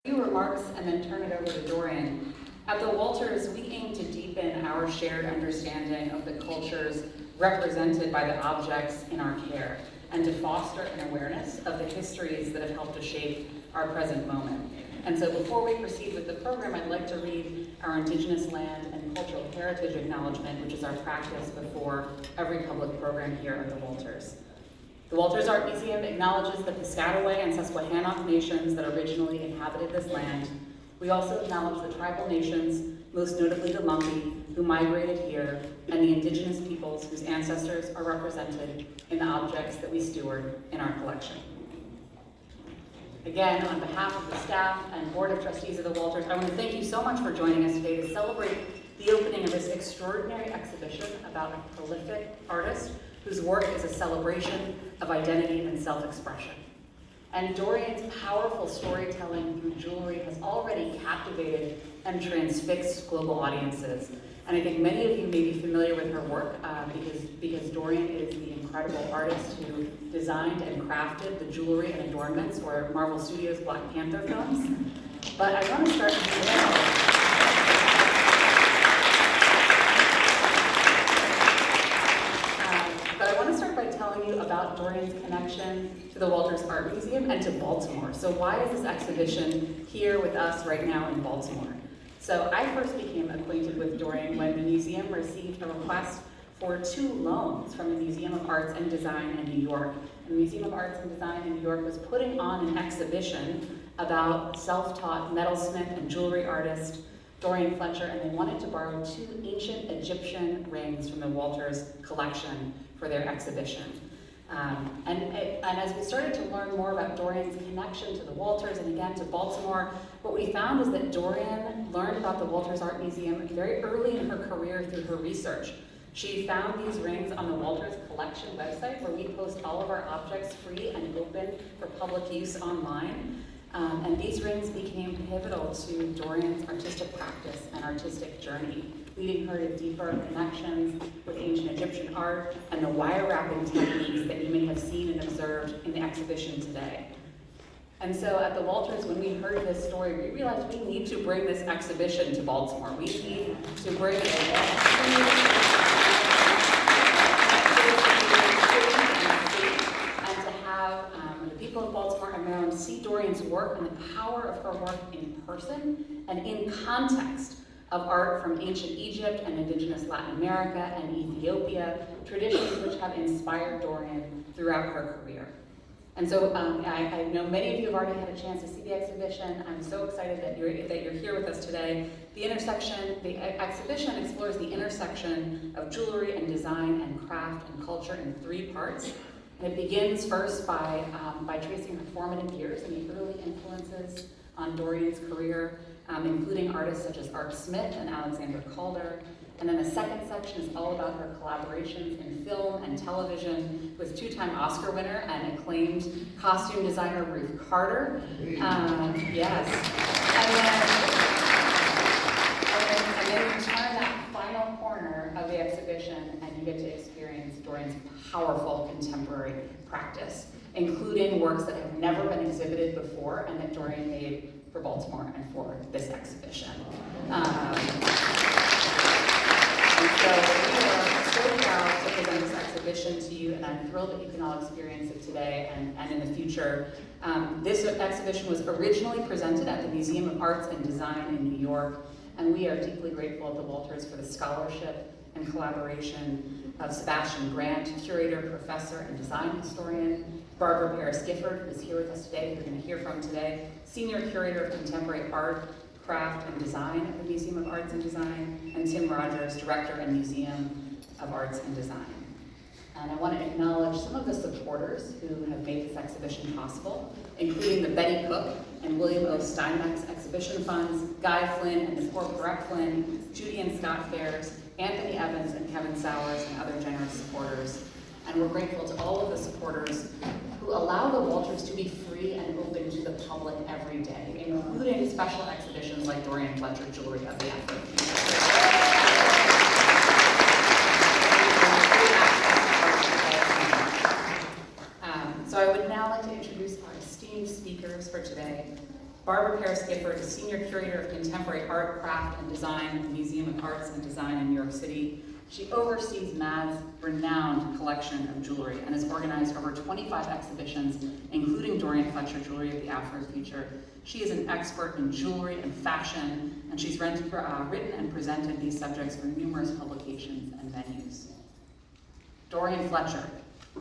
Few remarks and then turn it over to Douriean. At the Walters, we aim to deepen our shared understanding of the cultures represented by the objects in our care, and to foster an awareness of the histories that have helped to shape our present moment. And so before we proceed with the program, I'd like to read our Indigenous Land and Cultural Heritage Acknowledgement, which is our practice before every public program here at the Walters. The Walters Art Museum acknowledges the Piscataway and Susquehannock nations that originally inhabited this land. We also acknowledge the tribal nations, most notably the Lumbee, who migrated here, and the indigenous peoples whose ancestors are represented in the objects that we steward in our collection. Again, on behalf of the staff and Board of Trustees of the Walters, I want to thank you so much for joining us today to celebrate the opening of this extraordinary exhibition about a prolific artist whose work is a celebration of identity and self-expression. And Dourian's powerful storytelling through jewelry has already captivated and transfixed global audiences. And I think many of you may be familiar with her work because Douriean is the incredible artist who designed and crafted the jewelry and adornments for Marvel Studios' Black Panther films. But I want to start by telling you about Dourian's connection to the Walters Art Museum and to Baltimore. So why is this exhibition here with us right now in Baltimore? So I first became acquainted with Douriean when the museum received a request for 2 loans from the Museum of Arts and Design in New York. And the Museum of Arts and Design in New York was putting on an exhibition about self-taught metalsmith and jewelry artist Douriean Fletcher, and they wanted to borrow 2 ancient Egyptian rings from the Walters collection for their exhibition. And as we started to learn more about Dourian's connection to the Walters and again to Baltimore, what we found is that Douriean learned about the Walters Art Museum very early in her career through her research. She found these rings on the Walters collection website where we post all of our objects free and open for public use online. And these rings became pivotal to Dourian's artistic practice and artistic journey, leading her to deeper connections with ancient Egyptian art and the wire wrapping techniques that you may have seen and observed in the exhibition today. And so at the Walters, when we heard this story, we realized we need to bring this exhibition to Baltimore. We need to bring it of Baltimore and Maryland see Dourian's work and the power of her work in person and in context of art from ancient Egypt and indigenous Latin America and Ethiopia, traditions which have inspired Dourian throughout her career. And so I know many of you have already had a chance to see the exhibition. I'm so excited that you're here with us today. The exhibition explores the intersection of jewelry and design and craft and culture in 3 parts. And it begins first by tracing her formative years and the early influences on Dourian's career, including artists such as Art Smith and Alexander Calder. And then the second section is all about her collaborations in film and television with 2-time Oscar winner and acclaimed costume designer Ruth Carter. Yes. And then you turn that final corner of the exhibition and you get to experience Dourian's powerful contemporary practice, including works that have never been exhibited before and that Douriean made for Baltimore and for this exhibition. And so we are so proud to present this exhibition to you, and I'm thrilled that you can all experience it today and in the future. This exhibition was originally presented at the Museum of Arts and Design in New York, and we are deeply grateful at the Walters for the scholarship and collaboration of Sebastian Grant, curator, professor, and design historian, Barbara Paris-Gifford, who is here with us today, who you're going to hear from today, senior curator of contemporary art, craft, and design at the Museum of Arts and Design, and Tim Rogers, director and Museum of Arts and Design. And I want to acknowledge some of the supporters who have made this exhibition possible, including the Betty Cook and William O. Steinbeck's exhibition funds, Guy Flynn and the poor Brett Flynn, Judy and Scott Fairs, Anthony Evans and Kevin Sowers, and other generous supporters. And we're grateful to all of the supporters who allow the Walters to be free and open to the public every day, including special exhibitions like Douriean Fletcher Jewelry of the Afrofuture. So I would now like to introduce our esteemed speakers for today. Barbara Paris-Gifford is Senior Curator of Contemporary Art, Craft, and Design at the Museum of Arts and Design in New York City. She oversees MAD's renowned collection of jewelry and has organized over 25 exhibitions, including Douriean Fletcher Jewelry at the Afrofuture. She is an expert in jewelry and fashion, and she's written and presented these subjects for numerous publications and venues. Douriean Fletcher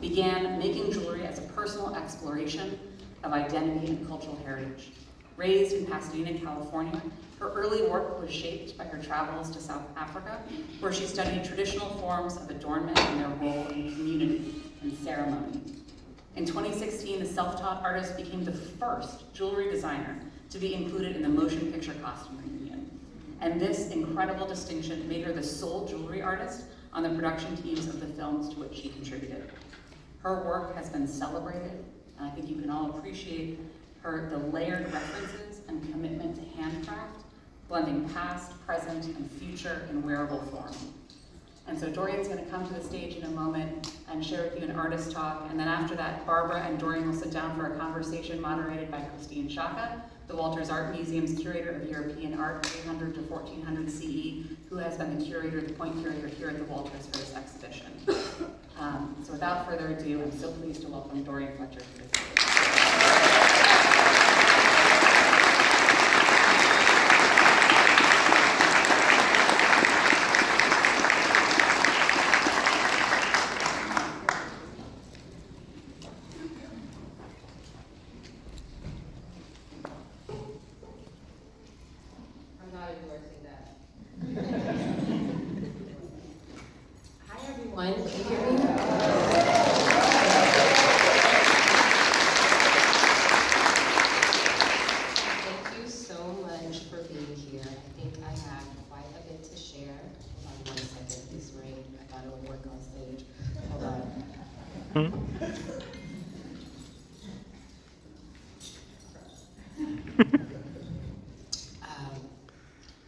began making jewelry as a personal exploration of identity and cultural heritage. Raised in Pasadena, California, her early work was shaped by her travels to South Africa, where she studied traditional forms of adornment and their role in community and ceremony. In 2016, the self-taught artist became the first jewelry designer to be included in the Motion Picture Costume Union. And this incredible distinction made her the sole jewelry artist on the production teams of the films to which she contributed. Her work has been celebrated, and I think you can all appreciate the layered references and commitment to handcraft, blending past, present, and future in wearable form. And so Dourian's going to come to the stage in a moment and share with you an artist talk, and then after that, Barbara and Dourian will sit down for a conversation moderated by Christine Shaka, the Walters Art Museum's curator of European art, 800 to 1400 CE, who has been the curator, the point curator here at the Walters for this exhibition. So without further ado, I'm so pleased to welcome Douriean Fletcher to the stage.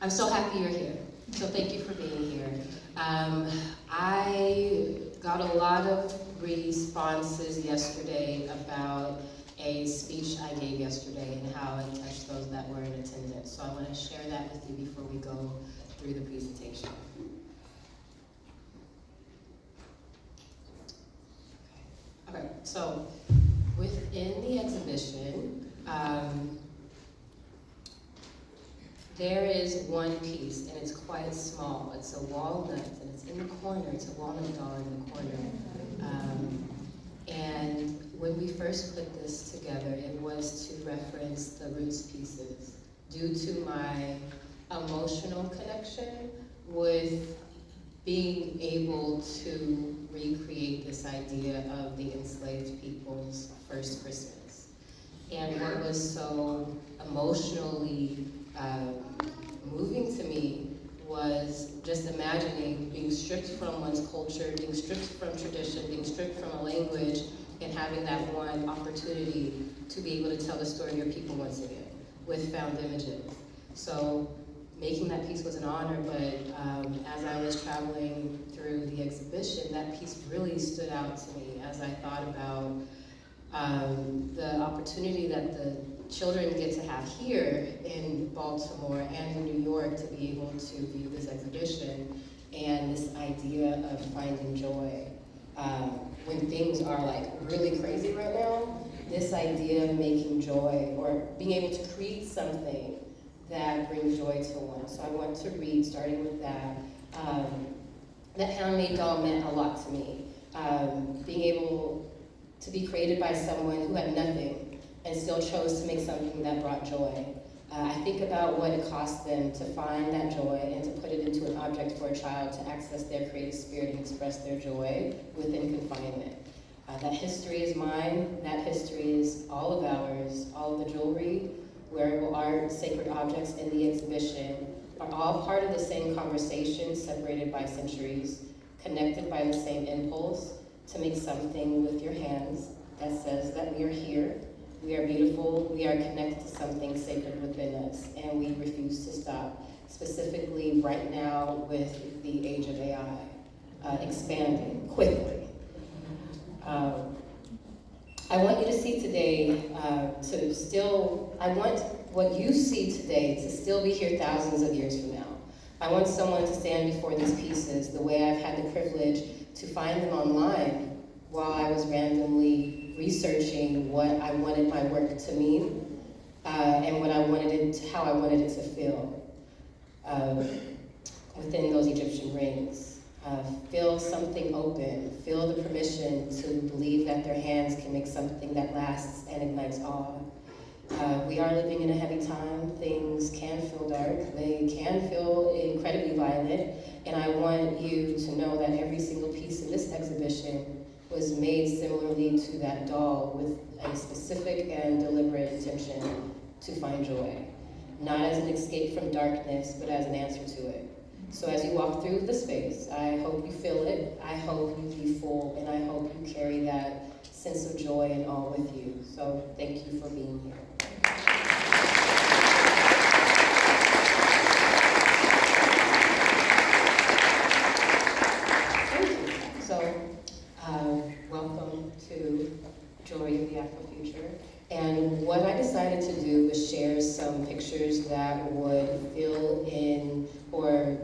I'm so happy you're here, so thank you for being here. I got a lot of responses yesterday about a speech I gave yesterday and how it touched those that were in attendance. So I want to share that with you before we go through the presentation. Okay, so within the exhibition, there is one piece, and it's quite small. It's a walnut, and it's in the corner. It's a walnut doll in the corner. And when we first put this together, it was to reference the roots pieces due to my emotional connection with being able to recreate this idea of the enslaved people's first Christmas. And what was so emotionally moving to me was just imagining being stripped from one's culture, being stripped from tradition, being stripped from a language, and having that one opportunity to be able to tell the story of your people once again with found images. So making that piece was an honor, but as I was traveling through the exhibition, that piece really stood out to me as I thought about the opportunity that the children get to have here in Baltimore and in New York to be able to view this exhibition and this idea of finding joy. When things are like really crazy right now, this idea of making joy or being able to create something that brings joy to one. So I want to read, starting with that. That handmade doll meant a lot to me. Being able to be created by someone who had nothing and still chose to make something that brought joy. I think about what it cost them to find that joy and to put it into an object for a child to access their creative spirit and express their joy within confinement. That history is mine, that history is all of ours. All of the jewelry, wearable art, sacred objects in the exhibition are all part of the same conversation, separated by centuries, connected by the same impulse to make something with your hands that says that we are here, we are beautiful, we are connected to something sacred within us, and we refuse to stop. Specifically right now with the age of AI, expanding quickly. I want you to see today, I want what you see today to still be here thousands of years from now. I want someone to stand before these pieces the way I've had the privilege to find them online while I was randomly researching what I wanted my work to mean and what I wanted it, how I wanted it to feel within those Egyptian rings. Feel something open, feel the permission to believe that their hands can make something that lasts and ignites awe. We are living in a heavy time. Things can feel dark. They can feel incredibly violent. And I want you to know that every single piece in this exhibition was made similarly to that doll with a specific and deliberate intention to find joy. Not as an escape from darkness, but as an answer to it. So as you walk through the space, I hope you feel it, I hope you be full, and I hope you carry that sense of joy and awe with you. So thank you for being here. Thank you. So welcome to Joy of the Afrofuture. And what I decided to do was share some pictures that would fill in or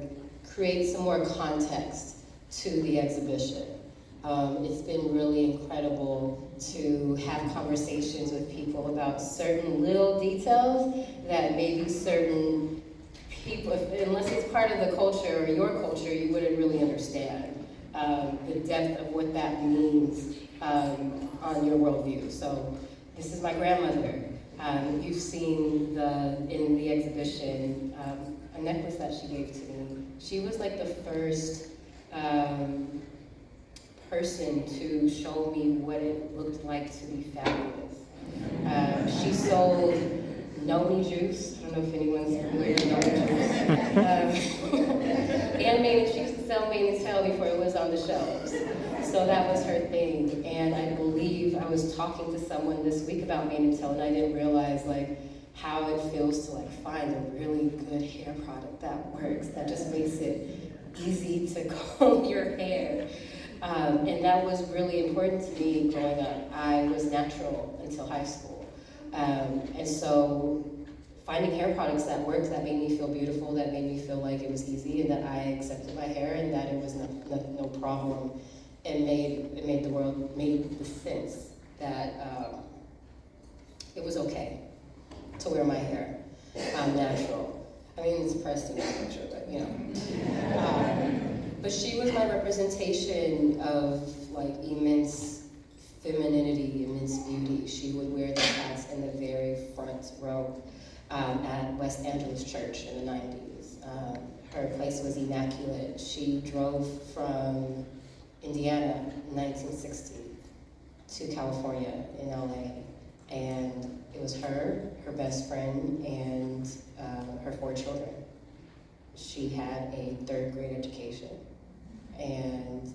create some more context to the exhibition. It's been really incredible to have conversations with people about certain little details that maybe certain people, unless it's part of the culture or your culture, you wouldn't really understand the depth of what that means on your worldview. So this is my grandmother. You've seen in the exhibition a necklace that she gave to me. She was like the first person to show me what it looked like to be fabulous. She sold noni juice. I don't know if anyone's familiar with noni juice. And she used to sell mane and tail before it was on the shelves. So that was her thing. And I believe I was talking to someone this week about mane and tail, and I didn't realize like how it feels to like find a really good hair product that works, that just makes it easy to comb your hair. And that was really important to me growing up. I was natural until high school. And so finding hair products that worked, that made me feel beautiful, that made me feel like it was easy and that I accepted my hair and that it was no problem. It made the sense that it was okay to wear my hair natural. I mean, it's pressed in that picture, but you know. But she was my representation of like immense femininity, immense beauty. She would wear the hats in the very front row at West Angeles Church in the 90s. Her place was immaculate. She drove from Indiana in 1960 to California in LA. And it was her best friend, and her 4 children. She had a 3rd grade education, and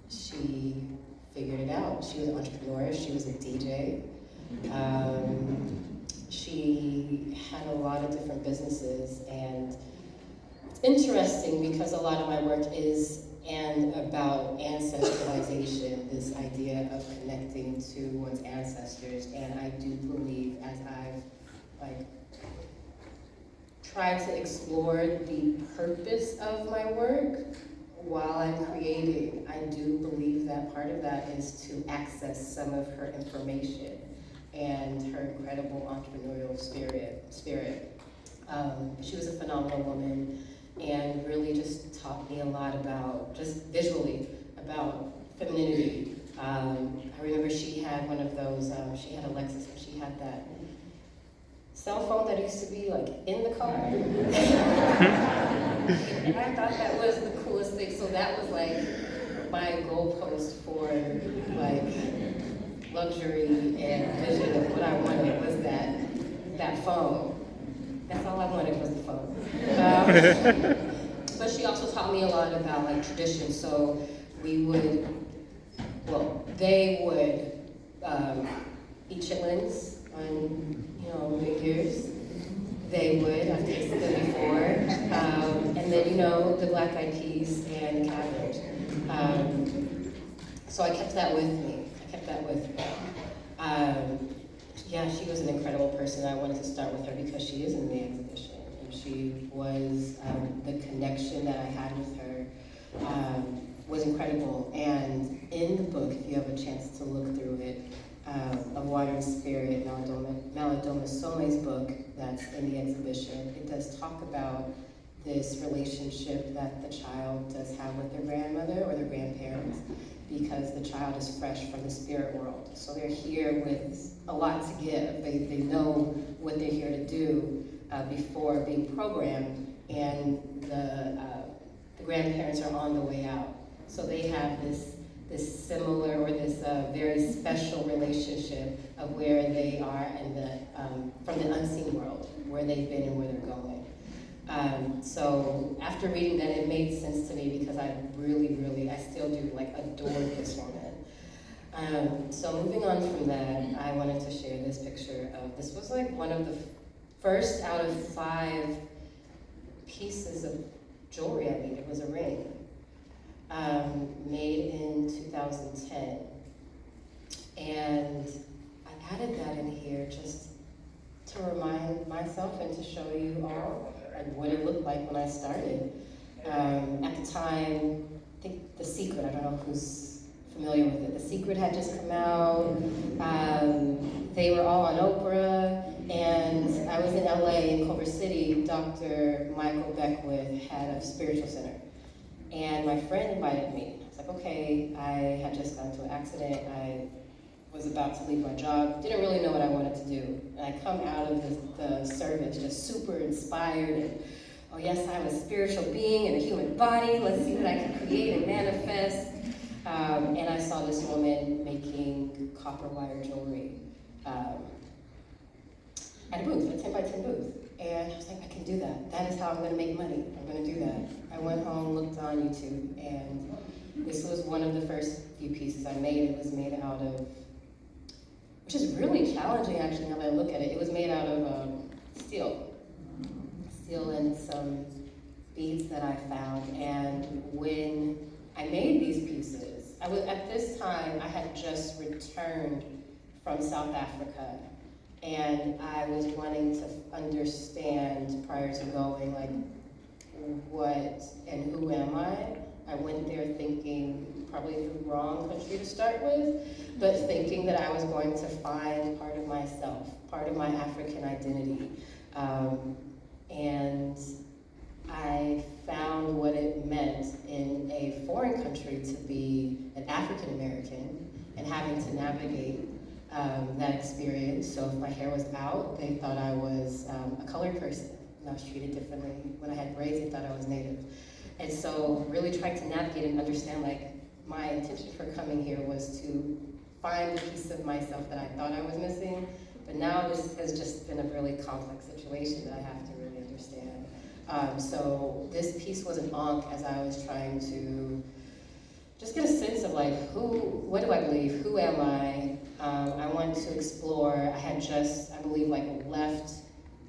she figured it out. She was an entrepreneur, she was a DJ. She had a lot of different businesses, and it's interesting because a lot of my work is about ancestralization, this idea of connecting to one's ancestors, and I do believe, as I've tried to explore the purpose of my work while I'm creating, I do believe that part of that is to access some of her information and her incredible entrepreneurial spirit. She was a phenomenal woman and really just taught me a lot about, just visually, about femininity. I remember she had one of those, she had a Lexus, and she had that cell phone that used to be like in the car. And I thought that was the coolest thing. So that was like my goalpost for like luxury and vision of what I wanted was that phone. That's all I wanted was the phone. But she also taught me a lot about like tradition. So they would eat chitlins on, New Year's. They would, I've tasted them before. And then, the black eyed peas and cabbage. So I kept that with me. Yeah, she was an incredible person. I wanted to start with her because she is in the exhibition, and she was, the connection that I had with her was incredible. And in the book, if you have a chance to look through it, of Water and Spirit, Malidoma Some's book that's in the exhibition, it does talk about this relationship that the child does have with their grandmother or their grandparents, because the child is fresh from the spirit world. So they're here with a lot to give. They know what they're here to do before being programmed, and the grandparents are on the way out. So they have this similar or this very special relationship of where they are and from the unseen world, where they've been and where they're going. So after reading that, it made sense to me because I still do like adore this woman. So moving on from that, I wanted to share this picture of, this was like one of the first out of 5 pieces of jewelry I made. It was a ring, made in 2010. And I added that in here just to remind myself and to show you all what it looked like when I started. At the time, I think The Secret, I don't know who's familiar with it, The Secret had just come out. They were all on Oprah, and I was in LA, in Culver City. Dr. Michael Beckwith had a spiritual center, and my friend invited me. I was like, okay, I had just gotten into an accident. I was about to leave my job, didn't really know what I wanted to do. And I come out of the service just super inspired, and oh yes, I'm a spiritual being in a human body. Let's see what I can create and manifest. And I saw this woman making copper wire jewelry at a booth, a 10 by 10 booth. And I was like, I can do that. That is how I'm gonna make money. I'm gonna do that. I went home, looked on YouTube, and this was one of the first few pieces I made. It was made out of, which is really challenging actually now that I look at it. It was made out of steel and some beads that I found. And when I made these pieces, at this time, I had just returned from South Africa, and I was wanting to understand prior to going, like, what and who am I? I went there thinking probably the wrong country to start with, but thinking that I was going to find part of myself, part of my African identity. And I found what it meant in a foreign country to be an African American and having to navigate that experience. So if my hair was out, they thought I was a colored person, and I was treated differently. When I had braids, they thought I was Native. And so really trying to navigate and understand, like, my intention for coming here was to find a piece of myself that I thought I was missing. But now this has just been a really complex situation that I have to really understand. So this piece was an ankh as I was trying to just get a sense of, like, what do I believe? Who am I? I wanted to explore. I had just, I believe, like, left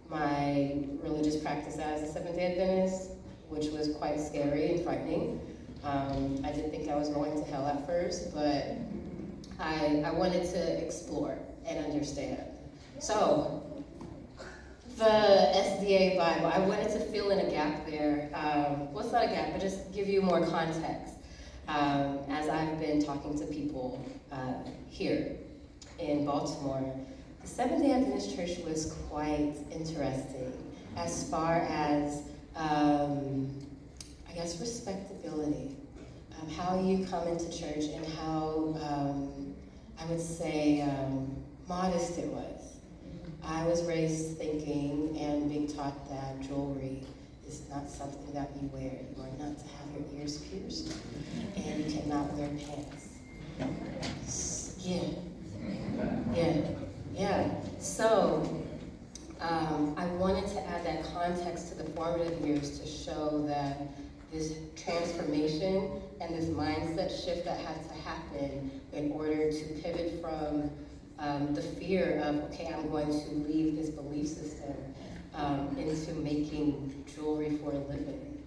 my religious practice as a Seventh-day Adventist, which was quite scary and frightening. I did think I was going to hell at first, but I wanted to explore and understand. So, the SDA Bible, I wanted to fill in a gap there. Well, it's not a gap, but just give you more context. As I've been talking to people here in Baltimore, the Seventh-day Adventist Church was quite interesting as far as, I guess, respectability. How you come into church and how, I would say, modest it was. I was raised thinking and being taught that jewelry is not something that you wear. You are not to have your ears pierced, and you cannot wear pants. Yeah. So, I wanted to add that context to the formative years to show that this transformation and this mindset shift that had to happen in order to pivot from the fear of, okay, I'm going to leave this belief system into making jewelry for a living.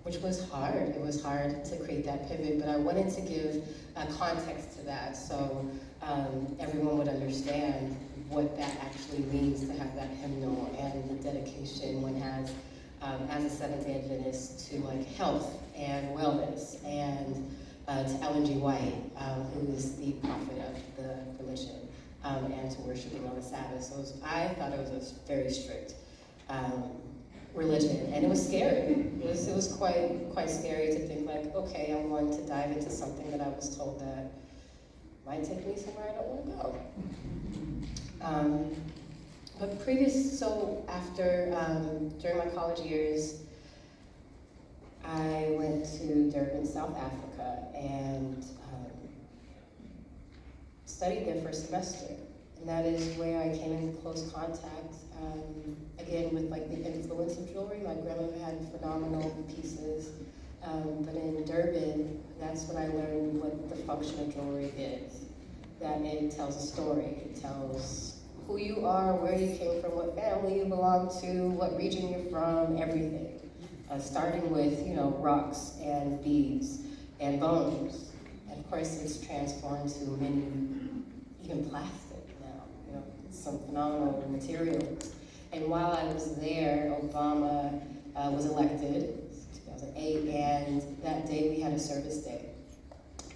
which was hard. It was hard to create that pivot, but I wanted to give a context to that so everyone would understand what that actually means to have that hymnal and the dedication one has as a Seventh-day Adventist to like health and wellness, and to Ellen G. White, who is the prophet of the religion, and to worshiping on the Sabbath. So I thought it was a very strict religion, and it was scary. It was quite scary to think like, okay, I'm going to dive into something that I was told that might take me somewhere I don't want to go. So after, during my college years, I went to Durban, South Africa, and studied there for a semester. And that is where I came into close contact, again, with like the influence of jewelry. My grandmother had phenomenal pieces, but in Durban, that's when I learned what the function of jewelry is. That it tells a story. It tells who you are, where you came from, what family you belong to, what region you're from, everything. Starting with, rocks and beads and bones. And of course, it's transformed to many, even plastic now, some phenomenal materials. And while I was there, Obama was elected, 2008, and that day we had a service day.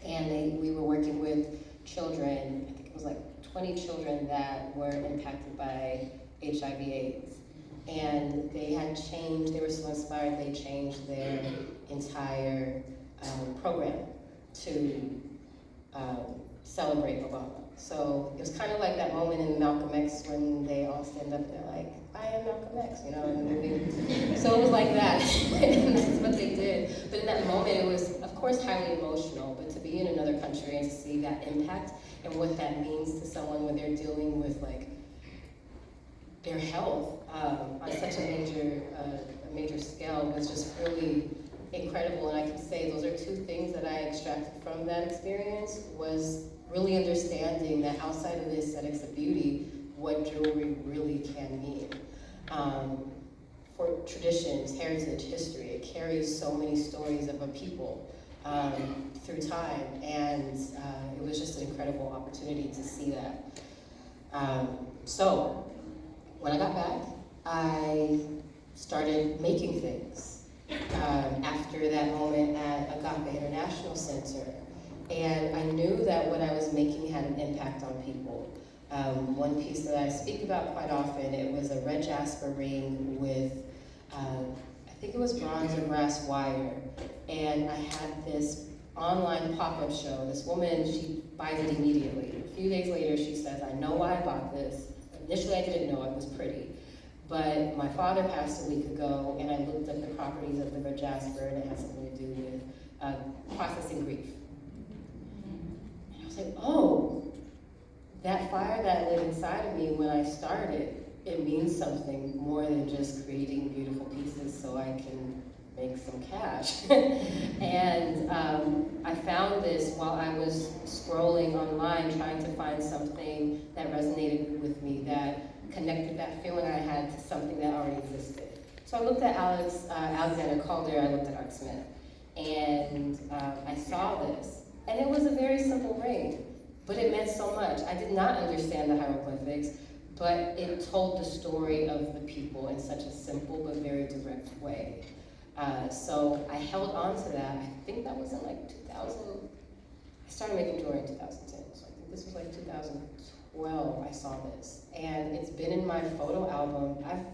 And we were working with children, I think it was like 20 children that were impacted by HIV/AIDS. And they were so inspired, they changed their entire program to celebrate Obama. So it was kind of like that moment in Malcolm X when they all stand up and they're like, I am Malcolm X, in the movie. So it was like that, and that's what they did. But in that moment, it was, of course, highly emotional, but to be in another country and to see that impact and what that means to someone when they're dealing with, like, their health on such a major scale was just really incredible. And I can say those are two things that I extracted from that experience, was really understanding that outside of the aesthetics of beauty, what jewelry really can mean. For traditions, heritage, history, it carries so many stories of a people through time, and it was just an incredible opportunity to see that. So when I got back, I started making things after that moment at Agape International Center. And I knew that what I was making had an impact on people. One piece that I speak about quite often, it was a red jasper ring with, I think it was bronze and brass wire. And I had this online pop-up show. This woman, she buys it immediately. A few days later, she says, I know why I bought this. Initially, I didn't know it was pretty. But my father passed a week ago, and I looked up the properties of the red jasper, and it had something to do with processing grief. And I was like, oh, that fire that lit inside of me when I started, it means something more than just creating beautiful pieces so I can make some cash. And I found this while I was scrolling online trying to find something that resonated with me, that connected that feeling I had to something that already existed. So I looked at Alexander Calder, I looked at Art Smith, and I saw this. And it was a very simple ring, but it meant so much. I did not understand the hieroglyphics, but it told the story of the people in such a simple but very direct way. So I held on to that. I think that was in like 2000. I started making jewelry in 2010, so I think this was like 2012 I saw this. And it's been in my photo album. I've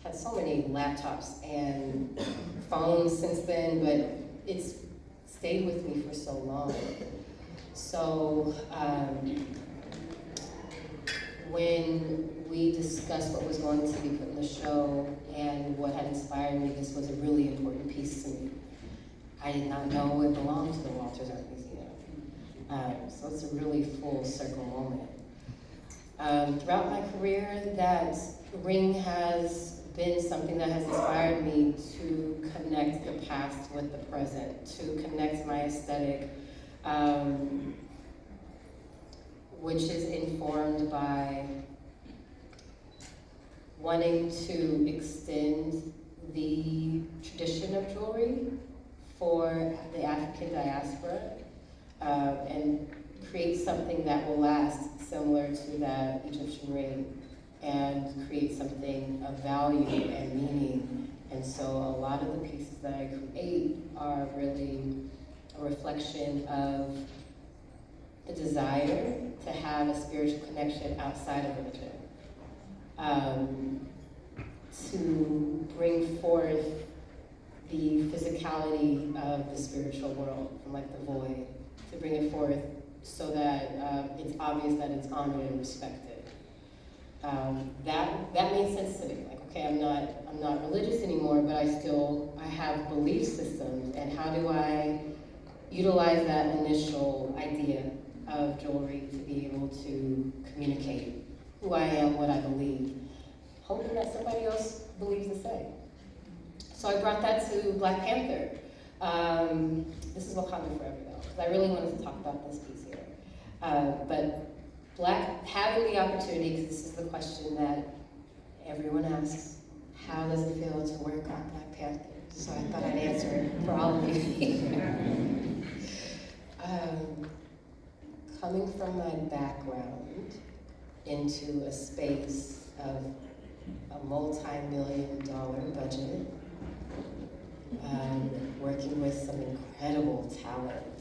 had so many laptops and phones since then, but it's stayed with me for so long. So when we discussed what was going to be put in the show and what had inspired me, this was a really important piece to me. I did not know it belonged to the Walters Art Museum. So it's a really full circle moment. Throughout my career, that ring has been something that has inspired me to connect the past with the present, to connect my aesthetic, which is informed by wanting to extend the tradition of jewelry something that will last, similar to that Egyptian ring, and create something of value and meaning. And so a lot of the pieces that I create are really a reflection of the desire to have a spiritual connection outside of religion. To bring forth the physicality of the spiritual world, from like the void, to bring it forth so that it's obvious that it's honored and respected. That made sense to me. Like, okay, I'm not religious anymore, but I have belief systems, and how do I utilize that initial idea of jewelry to be able to communicate who I am, what I believe, hoping that somebody else believes the same. So I brought that to Black Panther. This is Wakanda Forever though, because I really wanted to talk about this piece here. But having the opportunity, because this is the question that everyone asks, how does it feel to work on Black Panther? So I thought I'd answer it for all of you. Coming from my background into a space of a multi-million-dollar budget, working with some incredible talent,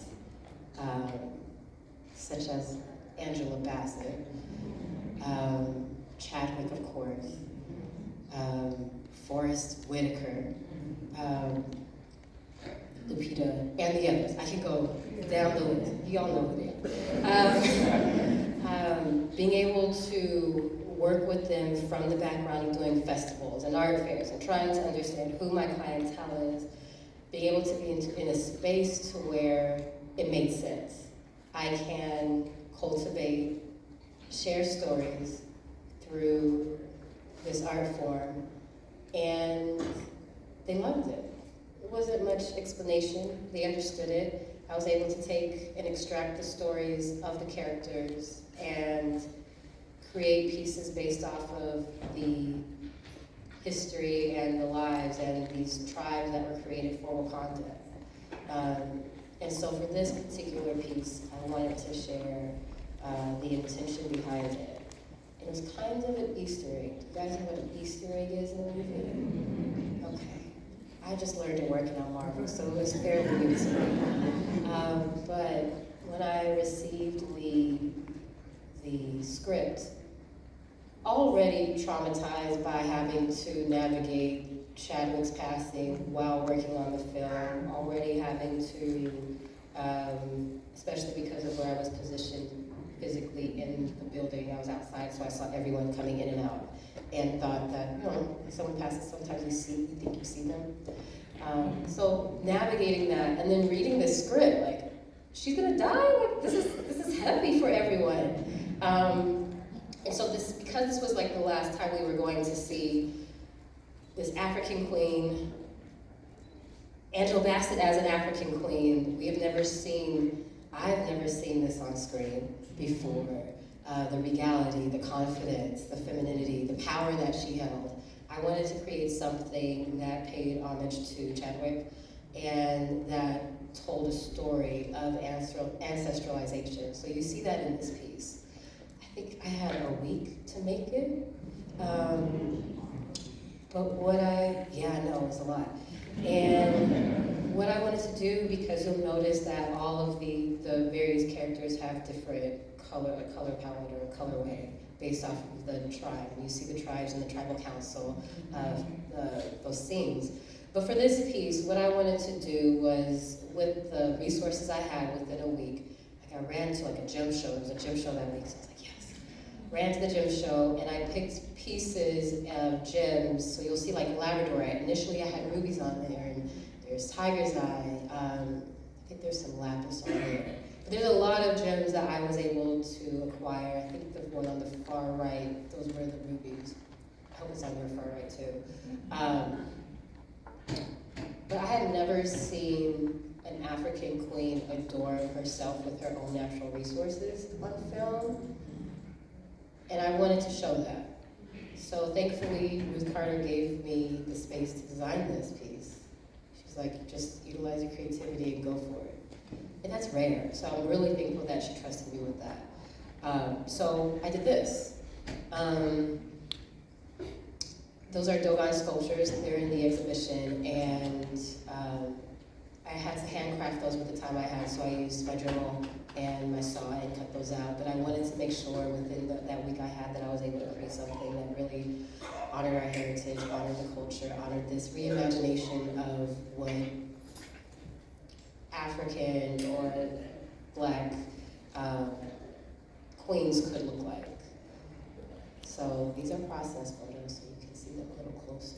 such as Angela Bassett, Chadwick, of course, Forrest Whitaker, Lupita, and the others. I could go down the list. You all know who they are. Being able to work with them from the background of doing festivals and art fairs and trying to understand who my clientele is, being able to be in a space to where it makes sense. I can cultivate, share stories through this art form, and they loved it. It wasn't much explanation, they understood it. I was able to take and extract the stories of the characters and create pieces based off of the history and the lives and these tribes that were created for Wakanda. And so for this particular piece, I wanted to share the intention behind it. It was kind of an Easter egg. Do you guys know what an Easter egg is in the movie? Okay. I just learned it working on Marvel, so it was fairly new to me. But when I received the script, already traumatized by having to navigate Chadwick's passing while working on the film, already having to, especially because of where I was positioned physically in the building, I was outside, so I saw everyone coming in and out, and thought that, if someone passes, sometimes you think you see them. So navigating that, and then reading the script, like, she's gonna die? Like, this is heavy for everyone. And so because this was like the last time we were going to see this African queen, Angela Bassett as an African queen, I've never seen this on screen before. The regality, the confidence, the femininity, the power that she held. I wanted to create something that paid homage to Chadwick and that told a story of ancestralization. So you see that in this piece. I think I had a week to make it. But it was a lot. And what I wanted to do, because you'll notice that all of the various characters have different color palette or colorway based off of the tribe. And you see the tribes and the tribal council of those scenes. But for this piece, what I wanted to do was, with the resources I had within a week, like I ran to like a gem show. There was a gem show that week, so I was like, yes. Ran to the gem show, and I picked pieces of gems. So you'll see like labradorite. Initially I had rubies on there, and there's tiger's eye. I think there's some lapis on there. But there's a lot of gems that I was able to acquire. I think the one on the far right, those were the rubies. I hope it's on your far right too. But I had never seen an African queen adorn herself with her own natural resources on film. And I wanted to show that. So thankfully, Ruth Carter gave me the space to design this piece. She's like, just utilize your creativity and go for it. And that's rare, so I'm really thankful that she trusted me with that. So I did this. Those are Dogon sculptures. They're in the exhibition, and I had to handcraft those with the time I had, so I used my Dremel and my saw and cut those out. But I wanted to make sure within that week I had that I was able to create something that really honored our heritage, honored the culture, honored this reimagination of what African or Black queens could look like. So these are process photos, so you can see them a little closer.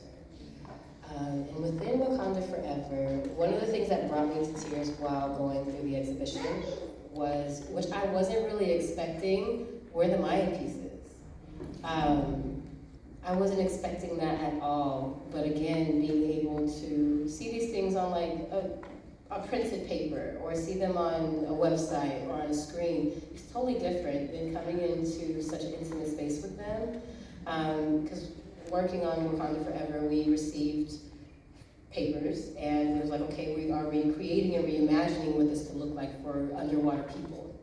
And within Wakanda Forever, one of the things that brought me to tears while going through the exhibition was, which I wasn't really expecting, were the Mayan pieces. I wasn't expecting that at all, but again, being able to see these things on like a printed paper, or see them on a website or on a screen, it's totally different than coming into such an intimate space with them. Because working on Wakanda Forever, we received papers, and it was like, okay, we are recreating and reimagining what this could look like for underwater people.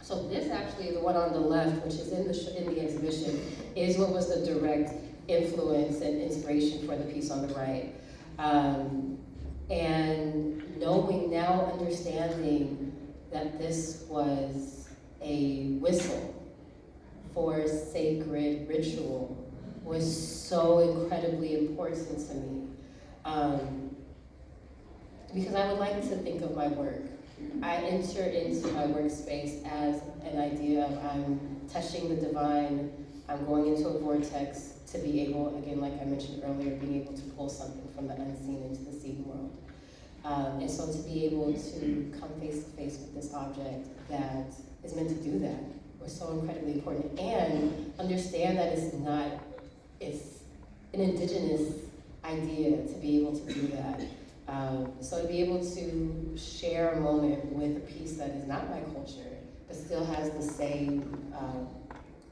So this actually, the one on the left, which is in the exhibition, is what was the direct influence and inspiration for the piece on the right. And knowing now, understanding that this was a whistle for sacred ritual was so incredibly important to me. Because I would like to think of my work. I enter into my workspace as an idea of I'm touching the divine, I'm going into a vortex to be able, again, like I mentioned earlier, being able to pull something from the unseen into the seen world. And so to be able to come face to face with this object that is meant to do that was so incredibly important. And understand that it's an indigenous idea to be able to do that. So to be able to share a moment with a piece that is not my culture, but still has the same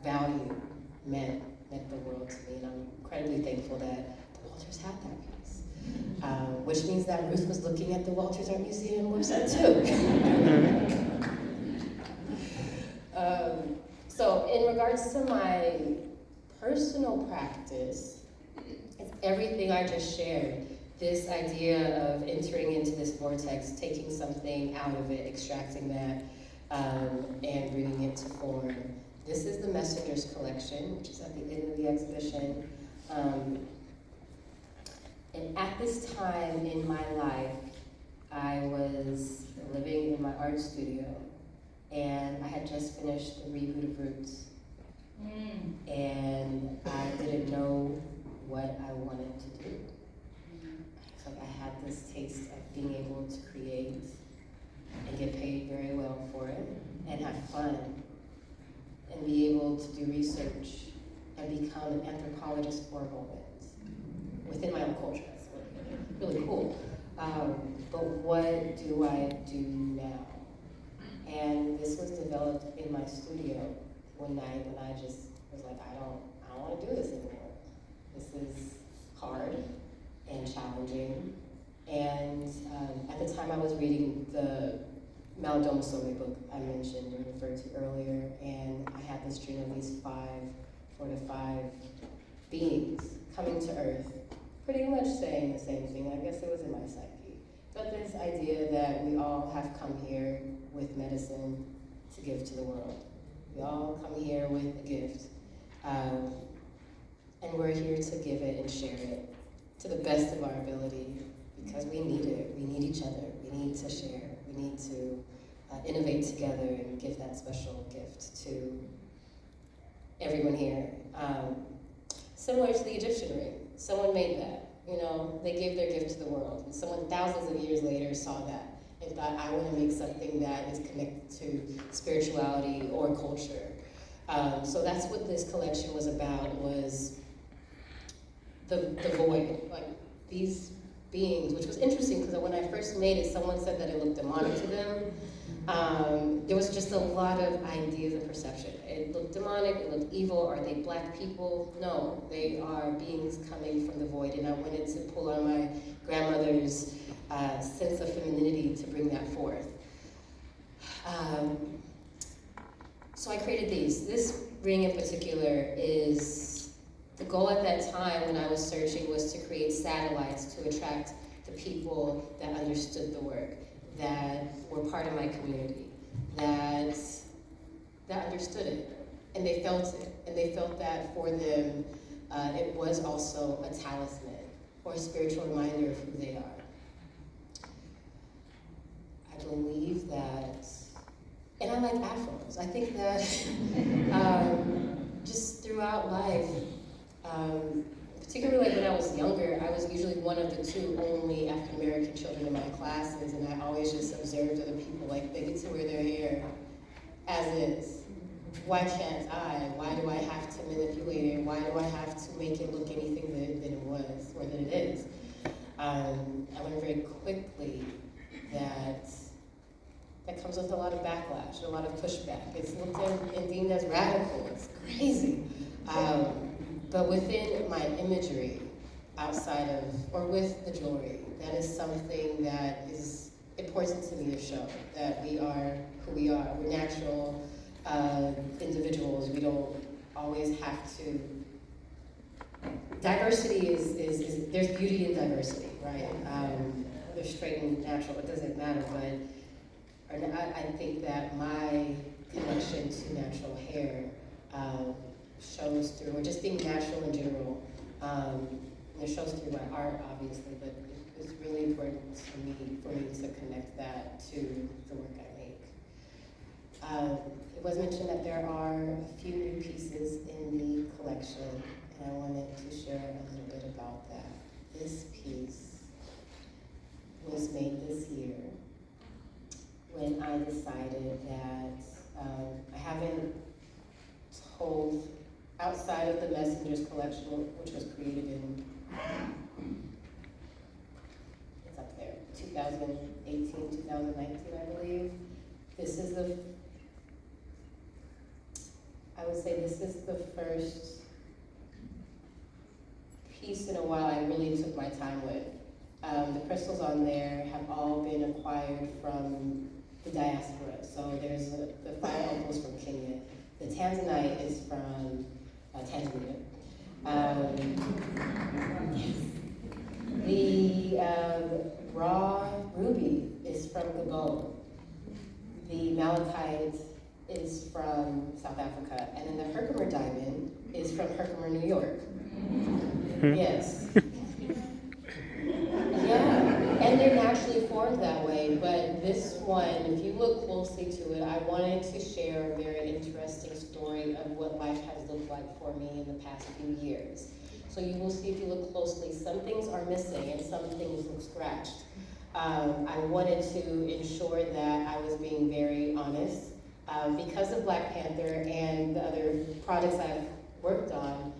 value meant the world to me. And I'm incredibly thankful that the Walters had that piece. Which means that Ruth was looking at the Walters Art Museum website too. So in regards to my personal practice, it's everything I just shared. This idea of entering into this vortex, taking something out of it, extracting that, and bringing it to form. This is the Messengers collection, which is at the end of the exhibition. And at this time in my life, I was living in my art studio, and I had just finished the reboot of Roots. And I didn't know what I wanted to do. So I had this taste of being able to create and get paid very well for it, and have fun, and be able to do research and become an anthropologist for a moment within my own culture. That's really cool. But what do I do now? And this was developed in my studio one night when I just was like, I don't want to do this anymore. This is hard and challenging. And at the time I was reading the Maldomasome book I mentioned and referred to earlier, and I had this dream of these 4 to 5 beings coming to Earth, pretty much saying the same thing. I guess it was in my psyche. But this idea that we all have come here with medicine to give to the world. We all come here with a gift. And we're here to give it and share it to the best of our ability, because we need it. We need each other. We need to share. We need to innovate together and give that special gift to everyone here. Similar to the Egyptian ring. Someone made that. You know, they gave their gift to the world. And someone thousands of years later saw that and thought, I want to make something that is connected to spirituality or culture. So that's what this collection was about, was the void. Like these beings, which was interesting because when I first made it, someone said that it looked demonic to them. There was just a lot of ideas and perception. It looked demonic, it looked evil. Are they black people? No, they are beings coming from the void. And I wanted to pull on my grandmother's sense of femininity to bring that forth. So I created these. This ring in particular is, the goal at that time when I was searching was to create satellites to attract the people that understood the work, that were part of my community, that understood it, and they felt it, and they felt that for them, it was also a talisman or a spiritual reminder of who they are. I believe that, and I like afros. I think that just throughout life, particularly like when I was younger, I was usually one of the 2 only African American children in my classes, and I always just observed other people, like they get to wear their hair as is. Why can't I? Why do I have to manipulate it? Why do I have to make it look anything that it was or that it is? I learned very quickly that comes with a lot of backlash, a lot of pushback. It's looked at and deemed as radical. It's crazy. But within my imagery, outside of, or with the jewelry, that is something that is important to me to show, that we are who we are. We're natural individuals. We don't always have to. Diversity is there's beauty in diversity, right? They're straight and natural, it doesn't matter, but I think that my connection to natural hair shows through, or just being natural in general, and it shows through my art, obviously, but it's really important for me to connect that to the work I make. It was mentioned that there are a few new pieces in the collection, and I wanted to share a little bit about that. This piece was made this year when I decided that I haven't told, outside of the Messengers collection, which was created in, it's up there, 2018, 2019, I believe. This is I would say this is the first piece in a while I really took my time with. The crystals on there have all been acquired from the diaspora. So there's the 5 opals from Kenya. The tanzanite is from Tanzania. The raw ruby is from Gabon. The malachite is from South Africa. And then the Herkimer diamond is from Herkimer, New York. Yes. Yeah, and they're naturally formed that way, but this one, if you look closely to it, I wanted to share a very interesting story of what life has looked like for me in the past few years. So you will see if you look closely, some things are missing and some things look scratched. I wanted to ensure that I was being very honest. Because of Black Panther and the other projects I've worked on,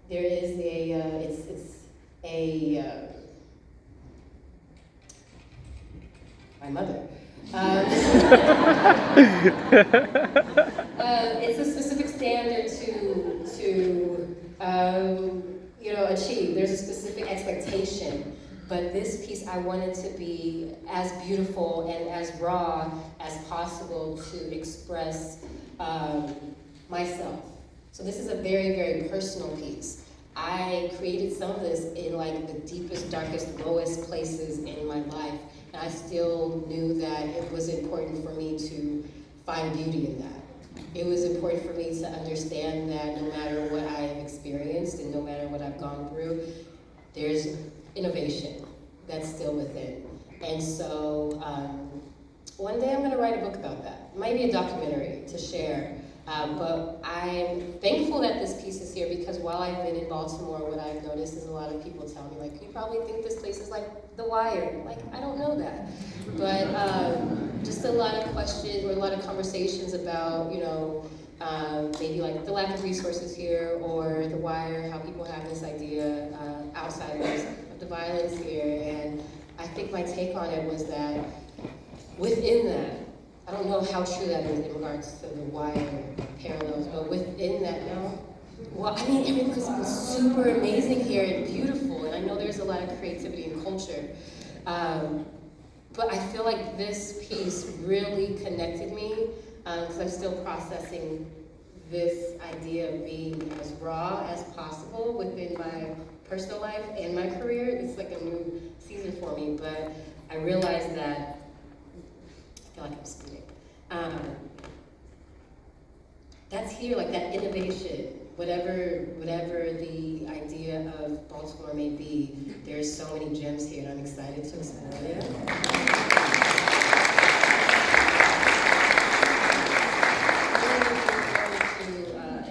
there is my mother. It's a specific standard to achieve. There's a specific expectation. But this piece I wanted to be as beautiful and as raw as possible to express myself. So this is a very, very personal piece. I created some of this in like the deepest, darkest, lowest places in my life. And I still knew that it was important for me to find beauty in that. It was important for me to understand that no matter what I have experienced and no matter what I've gone through, there's innovation that's still within. And so one day I'm gonna write a book about that. It might be a documentary to share. But I'm thankful that this piece is here because while I've been in Baltimore, what I've noticed is a lot of people tell me, like, you probably think this place is like The Wire. Like, I don't know that. But just a lot of questions or a lot of conversations about, maybe like the lack of resources here or The Wire, how people have this idea, outsiders, of the violence here. And I think my take on it was that within that, I don't know how true that is in regards to The Wire parallels, but within that, everything has been super amazing here and beautiful, and I know there's a lot of creativity and culture, but I feel like this piece really connected me because I'm still processing this idea of being as raw as possible within my personal life and my career. It's like a new season for me, but I realized that, I feel like I'm speaking. That's here, like that innovation, whatever the idea of Baltimore may be, there's so many gems here and I'm excited to explore it.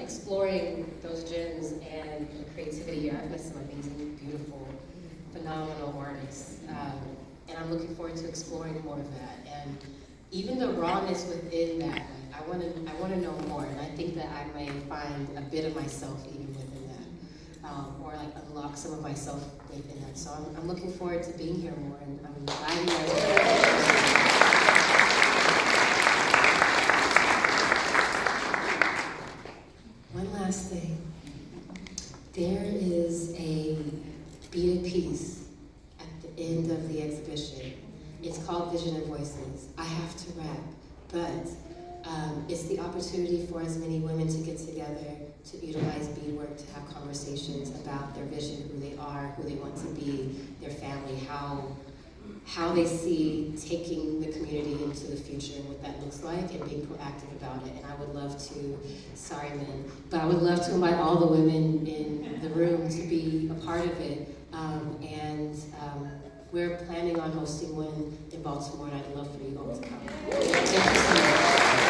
Exploring those gems and the creativity here. I've met some amazing, beautiful, phenomenal artists, and I'm looking forward to exploring more of that. And even the rawness within that, I want to know more, and I think that I may find a bit of myself even within that, or like unlock some of myself within that. So I'm looking forward to being here more, and I'm glad you guys are here. One last thing. There is a beaded piece at the end of the exhibition. It's called Vision and Voices. I have to wrap, but it's the opportunity for as many women to get together, to utilize beadwork, to have conversations about their vision, who they are, who they want to be, their family, how they see taking the community into the future and what that looks like and being proactive about it. And I would love to, sorry men, but I would love to invite all the women in the room to be a part of it. We're planning on hosting one in Baltimore, and I'd love for you all to come. Thank you so much.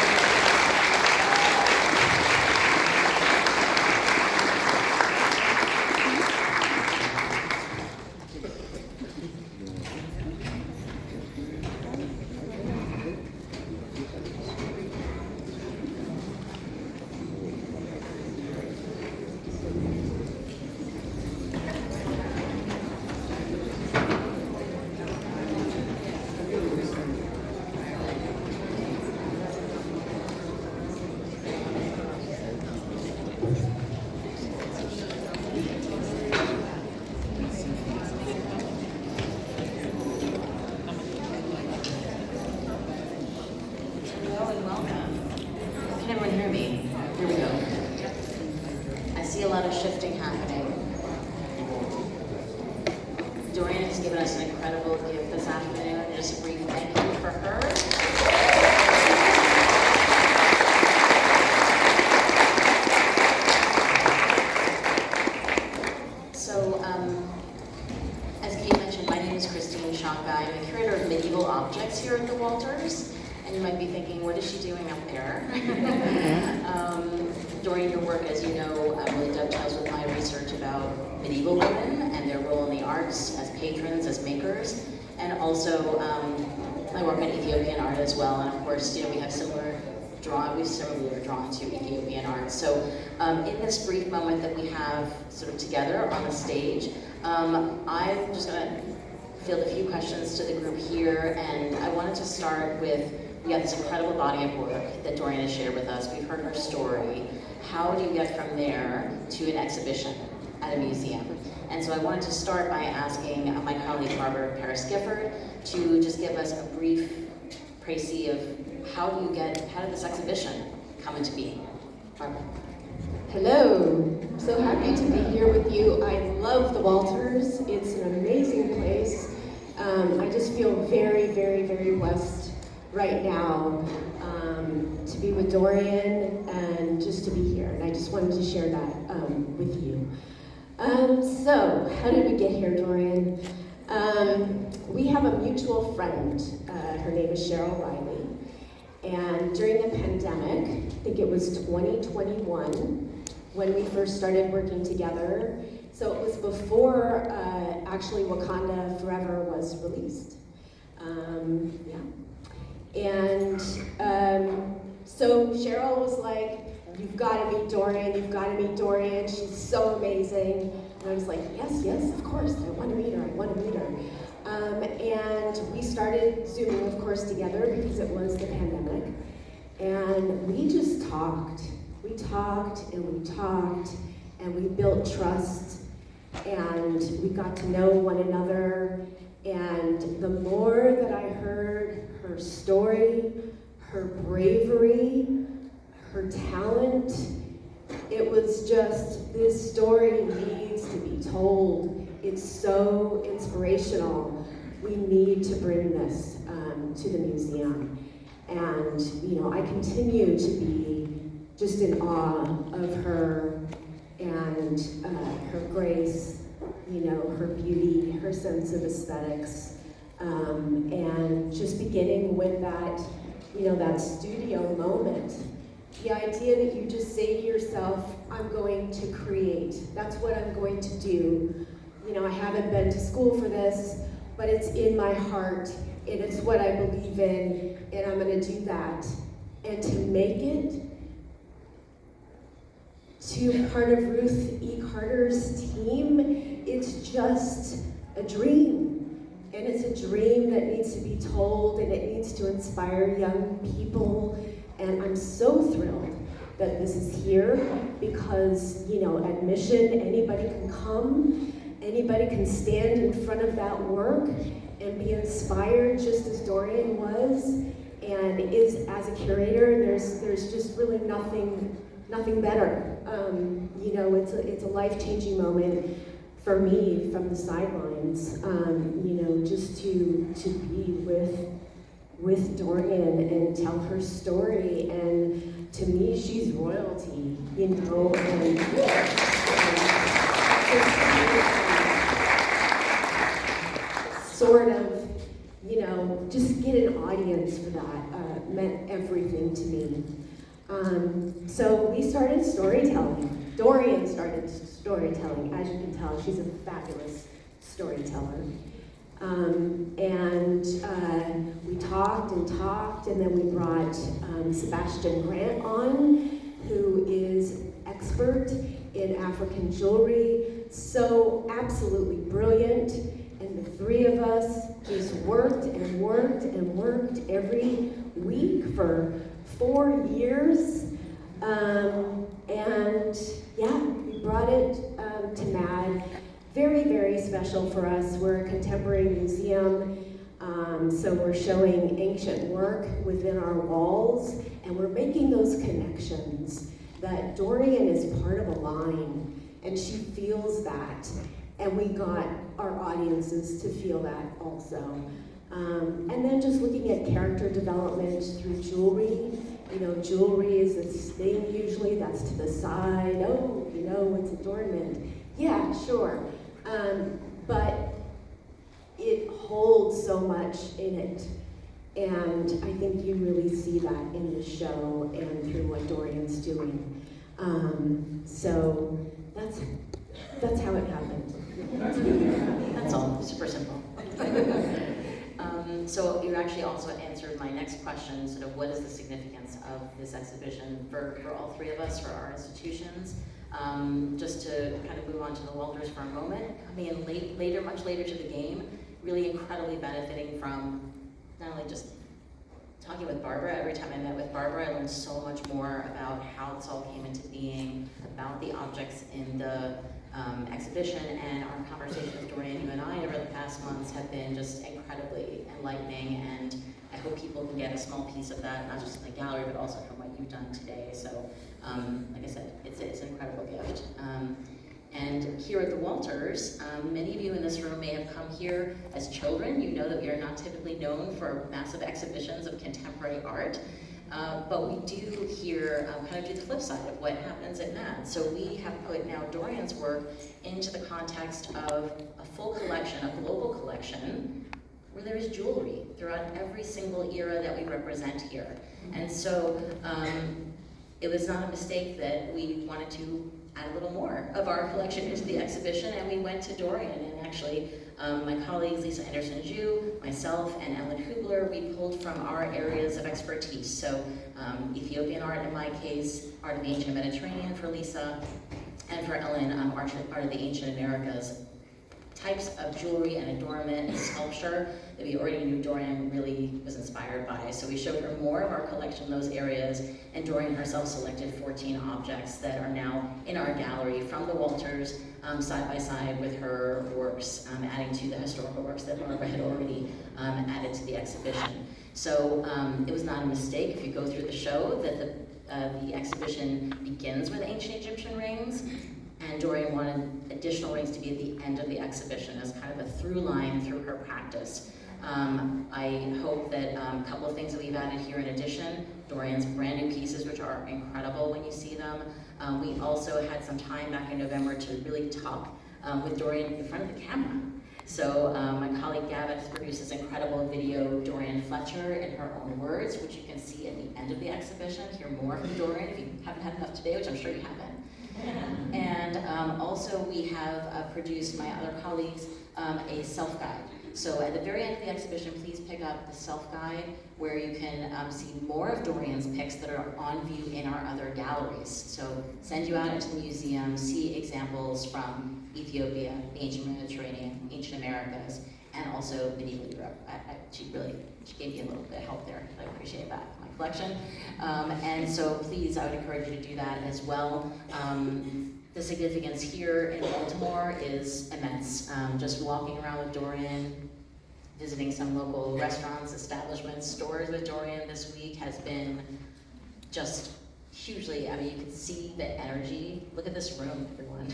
Shifting happening. Douriean has given us an incredible gift this afternoon, and just a brief thank you for her. So, as Kate mentioned, my name is Christine Shonka. I'm the curator of medieval objects here at the Walters, and you might be thinking, what is she doing up there? Douriean, your work, as you know, really dovetails with my research about medieval women and their role in the arts as patrons, as makers, and also I work on Ethiopian art as well. And of course, we have similarly are drawn to Ethiopian art. So in this brief moment that we have sort of together on the stage, I'm just going to field a few questions to the group here, and I wanted to start with, we got this incredible body of work that Douriean has shared with us. We've heard her story. How do you get from there to an exhibition at a museum? And so I wanted to start by asking my colleague Barbara Paris-Gifford to just give us a brief précis of how did this exhibition come into being? Barbara. Hello, I'm so happy to be here with you. I love the Walters. It's an amazing place. I just feel very, very, very blessed right now to be with Douriean and just to be here. And I just wanted to share that with you. So, how did we get here, Douriean? We have a mutual friend. Her name is Cheryl Riley. And during the pandemic, I think it was 2021, when we first started working together. So it was before actually Wakanda Forever was released. So Cheryl was like, you've got to meet Douriean, you've got to meet Douriean, she's so amazing. And I was like, yes, of course, I want to meet her. And we started Zooming, of course, together because it was the pandemic. And we just talked. We talked, and we built trust, and we got to know one another. And the more that I heard her story, her bravery, her talent. It was just, this story needs to be told. It's so inspirational. We need to bring this to the museum. And, you know, I continue to be just in awe of her and her grace, you know, her beauty, her sense of aesthetics. And just beginning with that, you know, that studio moment. The idea that you just say to yourself, I'm going to create. That's what I'm going to do. You know, I haven't been to school for this, but it's in my heart, and it's what I believe in, and I'm gonna do that. And to make it to part of Ruth E. Carter's team, it's just a dream. And it's a dream that needs to be told, and it needs to inspire young people. And I'm so thrilled that this is here because, you know, admission, anybody can come, anybody can stand in front of that work and be inspired just as Douriean was. And is, as a curator, there's just really nothing better. You know, it's a life-changing moment for me from the sidelines, you know, just to be with Douriean and tell her story. And to me, she's royalty, you know, and sort of, you know, just get an audience for that meant everything to me. So we started storytelling. Douriean started storytelling. As you can tell, she's a fabulous storyteller. And we talked, and then we brought Sebastian Grant on, who is expert in African jewelry, so absolutely brilliant. And the three of us just worked every week for 4 years. And yeah, we brought it to MAD. Very, very special for us. We're a contemporary museum, so we're showing ancient work within our walls, and we're making those connections that Douriean is part of a line, and she feels that, and we got our audiences to feel that also. And then just looking at character development through jewelry. You know, jewelry is this thing usually that's to the side. Oh, you know, it's adornment. Yeah, sure. But it holds so much in it. And I think you really see that in the show and through what Dourian's doing. So that's how it happened. That's all, super simple. So you actually also answered my next question, sort of what is the significance of this exhibition for all three of us, for our institutions. Just to kind of move on to the Walters for a moment, coming in much later to the game, really incredibly benefiting from not only just talking with Barbara. Every time I met with Barbara, I learned so much more about how this all came into being, about the objects in the exhibition, and our conversation with Douriean, you and I, over the past months have been just incredibly enlightening, and I hope people can get a small piece of that, not just in the gallery, but also from what you've done today. So, like I said, it's an incredible gift. And here at the Walters, many of you in this room may have come here as children. You know that we are not typically known for massive exhibitions of contemporary art. But we do here kind of do the flip side of what happens at MAD. So we have put now Dourian's work into the context of a full collection, a global collection, where there is jewelry throughout every single era that we represent here. And so it was not a mistake that we wanted to add a little more of our collection into the exhibition, and we went to Douriean, and actually my colleagues Lisa Anderson-Jew, myself, and Ellen Hubler, we pulled from our areas of expertise. So Ethiopian art in my case, art of the ancient Mediterranean for Lisa, and for Ellen, art of the ancient Americas, types of jewelry and adornment and sculpture that we already knew Douriean really was inspired by. So we showed her more of our collection in those areas, and Douriean herself selected 14 objects that are now in our gallery from the Walters, side by side with her works, adding to the historical works that Barbara had already added to the exhibition. So it was not a mistake if you go through the show that the exhibition begins with ancient Egyptian rings, and Douriean wanted additional rings to be at the end of the exhibition as kind of a through line through her practice. I hope that a couple of things that we've added here in addition, Dourian's brand new pieces, which are incredible when you see them. We also had some time back in November to really talk with Douriean in front of the camera. So my colleague Gavin has produced this incredible video, Douriean Fletcher, in her own words, which you can see at the end of the exhibition. Hear more from Douriean if you haven't had enough today, which I'm sure you haven't. And also we have produced, my other colleagues, a self-guide. So at the very end of the exhibition, please pick up the self-guide where you can see more of Dourian's pics that are on view in our other galleries. So send you out into the museum, see examples from Ethiopia, the ancient Mediterranean, ancient Americas, and also medieval Europe. She gave me a little bit of help there. I appreciate that, my collection. And so please, I would encourage you to do that as well. The significance here in Baltimore is immense. Just walking around with Douriean, visiting some local restaurants, establishments, stores with Douriean this week has been just hugely, I mean, you can see the energy. Look at this room, everyone.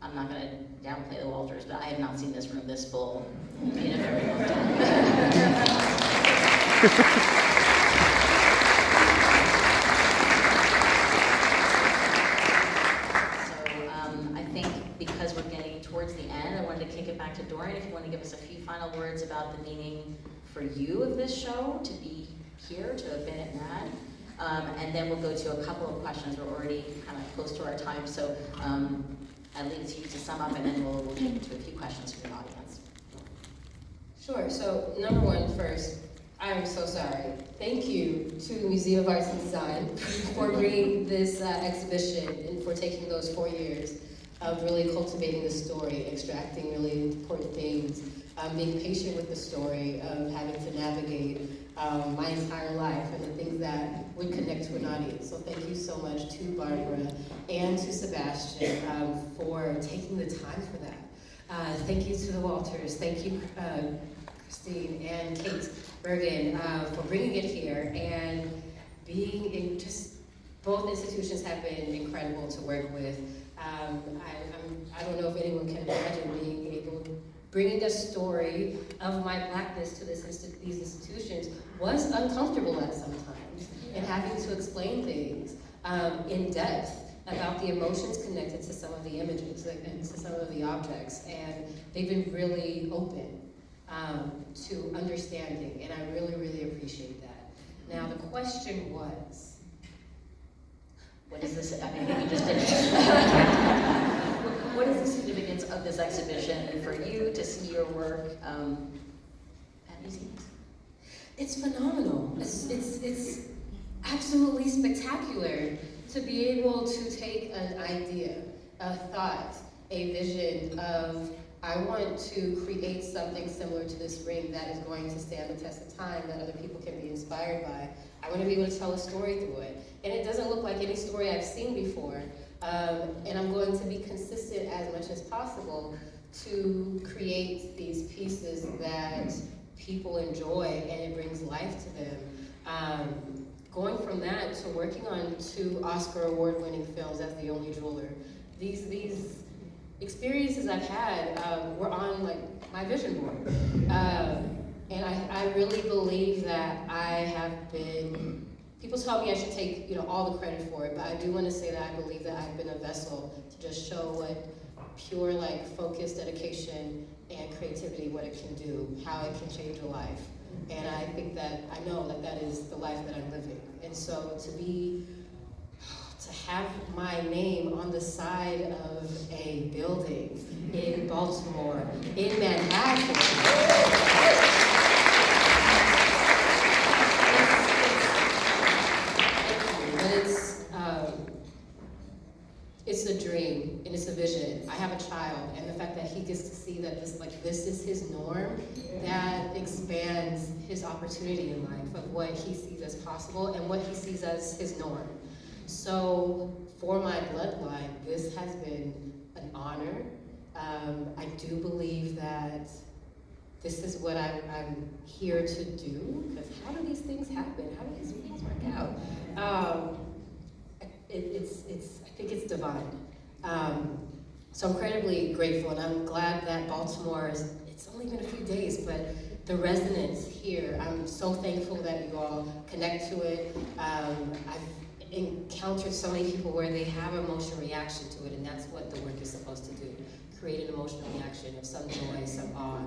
I'm not gonna downplay the Walters, but I have not seen this room this full in a very long time. Because we're getting towards the end, I wanted to kick it back to Douriean if you want to give us a few final words about the meaning for you of this show, to be here, to have been at NAD. And then we'll go to a couple of questions. We're already kind of close to our time, so I'll leave it to you to sum up, and then we'll get into a few questions from the audience. Sure, so number one first, I'm so sorry. Thank you to the Museum of Arts and Design for bringing this exhibition and for taking those 4 years of really cultivating the story, extracting really important things, being patient with the story, of having to navigate my entire life and the things that would connect to an audience. So thank you so much to Barbara and to Sebastian for taking the time for that. Thank you to the Walters. Thank you, Christine and Kate Bergen, for bringing it here and being in just, both institutions have been incredible to work with. I don't know if anyone can imagine being able, bringing the story of my Blackness to these institutions was uncomfortable at some times, and having to explain things in depth about the emotions connected to some of the images and to some of the objects, and they've been really open to understanding, and I really, really appreciate that. Now the question was, what is this? I mean, I think you just did. What is the significance of this exhibition and for you to see your work at museums? It's phenomenal. It's absolutely spectacular to be able to take an idea, a thought, a vision of, I want to create something similar to this ring that is going to stand the test of time, that other people can be inspired by. I want to be able to tell a story through it. And it doesn't look like any story I've seen before. And I'm going to be consistent as much as possible to create these pieces that people enjoy and it brings life to them. Going from that to working on 2 Oscar award-winning films as the only jeweler. These experiences I've had were on like my vision board. And I really believe that I have been, people tell me I should take all the credit for it, but I do want to say that I believe that I've been a vessel to just show what pure focused dedication and creativity, what it can do, how it can change a life. And I think that, I know that that is the life that I'm living. And so to have my name on the side of a building in Baltimore, in Manhattan, it's a dream and it's a vision. I have a child and the fact that he gets to see that this is his norm, that expands his opportunity in life of what he sees as possible and what he sees as his norm. So for my bloodline, this has been an honor. I do believe that this is what I'm here to do, because how do these things happen? How do these things work out? I think it's divine. So I'm incredibly grateful, and I'm glad that Baltimore it's only been a few days, but the resonance here, I'm so thankful that you all connect to it. I've encountered so many people where they have an emotional reaction to it, and that's what the work is supposed to do. Create an emotional reaction of some joy, some awe,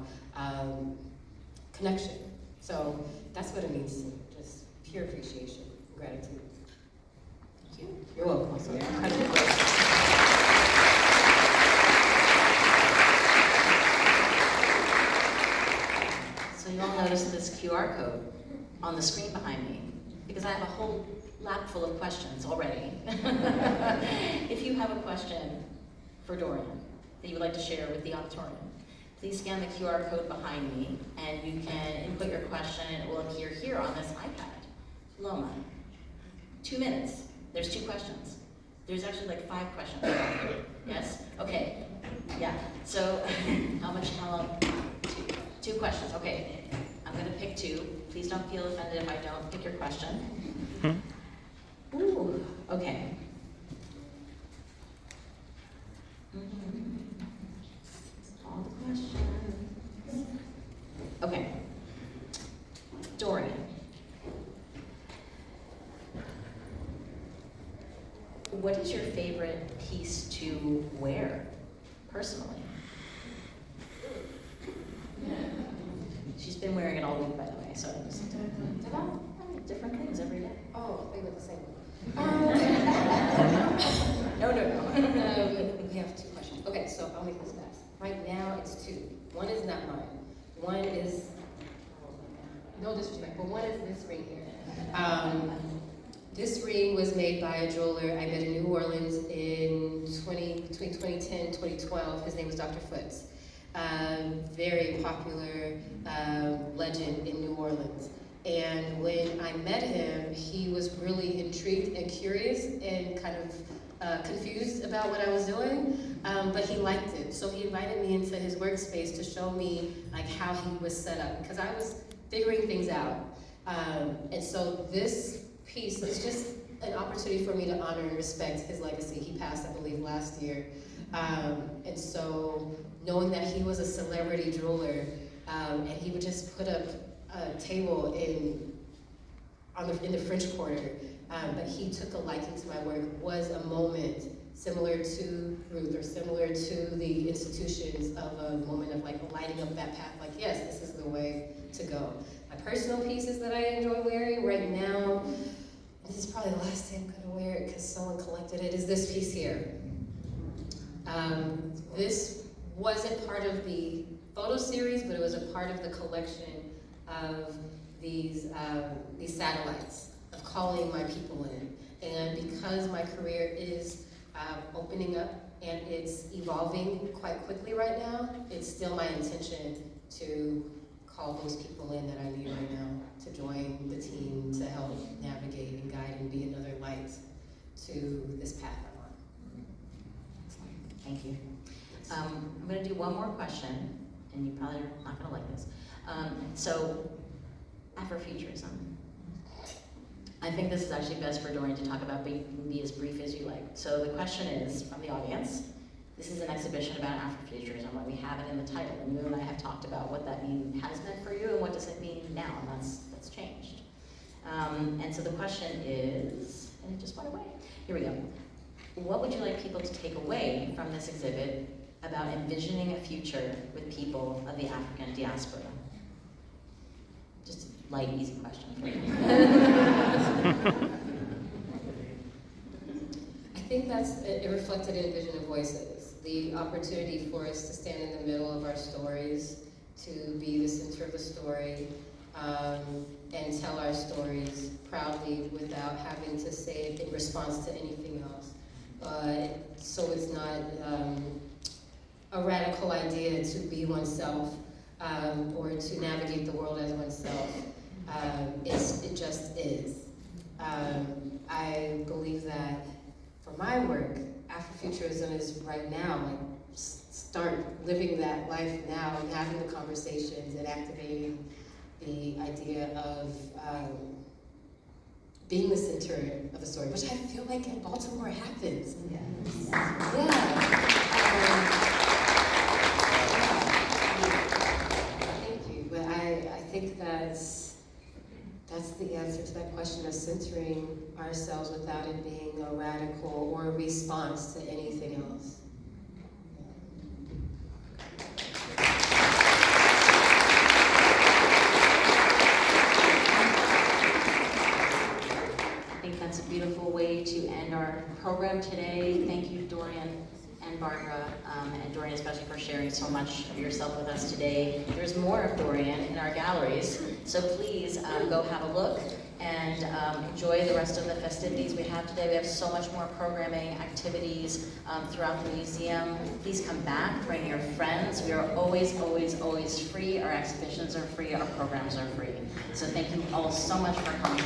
connection. So that's what it means to me, just pure appreciation, gratitude. Thank you. You're welcome. Also. So you all noticed this QR code on the screen behind me, because I have a whole lap full of questions already. If you have a question for Douriean that you would like to share with the auditorium, please scan the QR code behind me, and you can input your question, and it will appear here on this iPad. Loma, 2 minutes. There's 2 questions. There's actually like 5 questions. Yes? Okay. Yeah. So how long? 2 questions. Okay. I'm going to pick 2. Please don't feel offended if I don't pick your question. Ooh. Okay. All the questions. Okay. Douriean. What is your favorite piece to wear, personally? She's been wearing it all week, by the way, so just different things every day. Oh, they look the same. No. We have 2 questions. Okay, so I'll make this fast. Right now, it's 2. One is not mine. One is, no disrespect, but one is this ring here. This ring was made by a jeweler I met in New Orleans between 2010 and 2012. His name was Dr. Foots. Very popular legend in New Orleans. And when I met him, he was really intrigued and curious and kind of confused about what I was doing, but he liked it. So he invited me into his workspace to show me like how he was set up, because I was figuring things out. And so this piece is just an opportunity for me to honor and respect his legacy. He passed, I believe, last year. And so knowing that he was a celebrity jeweler, and he would just put up a table in the French Quarter, but he took a liking to my work, was a moment similar to Ruth, or similar to the institutions, of a moment of like lighting up that path, like, yes, this is the way to go. My personal pieces that I enjoy wearing right now, this is probably the last day I'm gonna wear it because someone collected it, is this piece here. This wasn't part of the photo series, but it was a part of the collection of these satellites of calling my people in. And because my career is opening up and it's evolving quite quickly right now, it's still my intention to call those people in that I need right now to join the team to help navigate and guide and be another light to this path I'm on. Thank you. I'm going to do one more question, and you probably are not going to like this. So, Afrofuturism. I think this is actually best for Douriean to talk about, but you can be as brief as you like. So the question is, from the audience, this is an exhibition about Afrofuturism, where we have it in the title, and you and I have talked about what that has meant for you and what does it mean now, and that's changed. And so the question is, and it just went away. Here we go. What would you like people to take away from this exhibit about envisioning a future with people of the African diaspora? Just a light, easy question for you. I think that's it reflected in Vision of Voices, the opportunity for us to stand in the middle of our stories, to be the center of the story, and tell our stories proudly without having to say it in response to anything else. So it's not a radical idea to be oneself, or to navigate the world as oneself. It just is. I believe that for my work, Afrofuturism is right now, like, start living that life now and having the conversations and activating the idea of being the center of the story, which I feel like in Baltimore happens. Yes. Thank you. But I think that's the answer to that question of centering ourselves without it being a radical or a response to anything else. I think that's a beautiful way to end our program today. Thank you, Douriean and Barbara, and Douriean especially for sharing so much of yourself with us today. There's more of Douriean in our galleries, so please go have a look and enjoy the rest of the festivities we have today. We have so much more programming, activities throughout the museum. Please come back, bring your friends. We are always, always, always free. Our exhibitions are free, our programs are free. So thank you all so much for coming.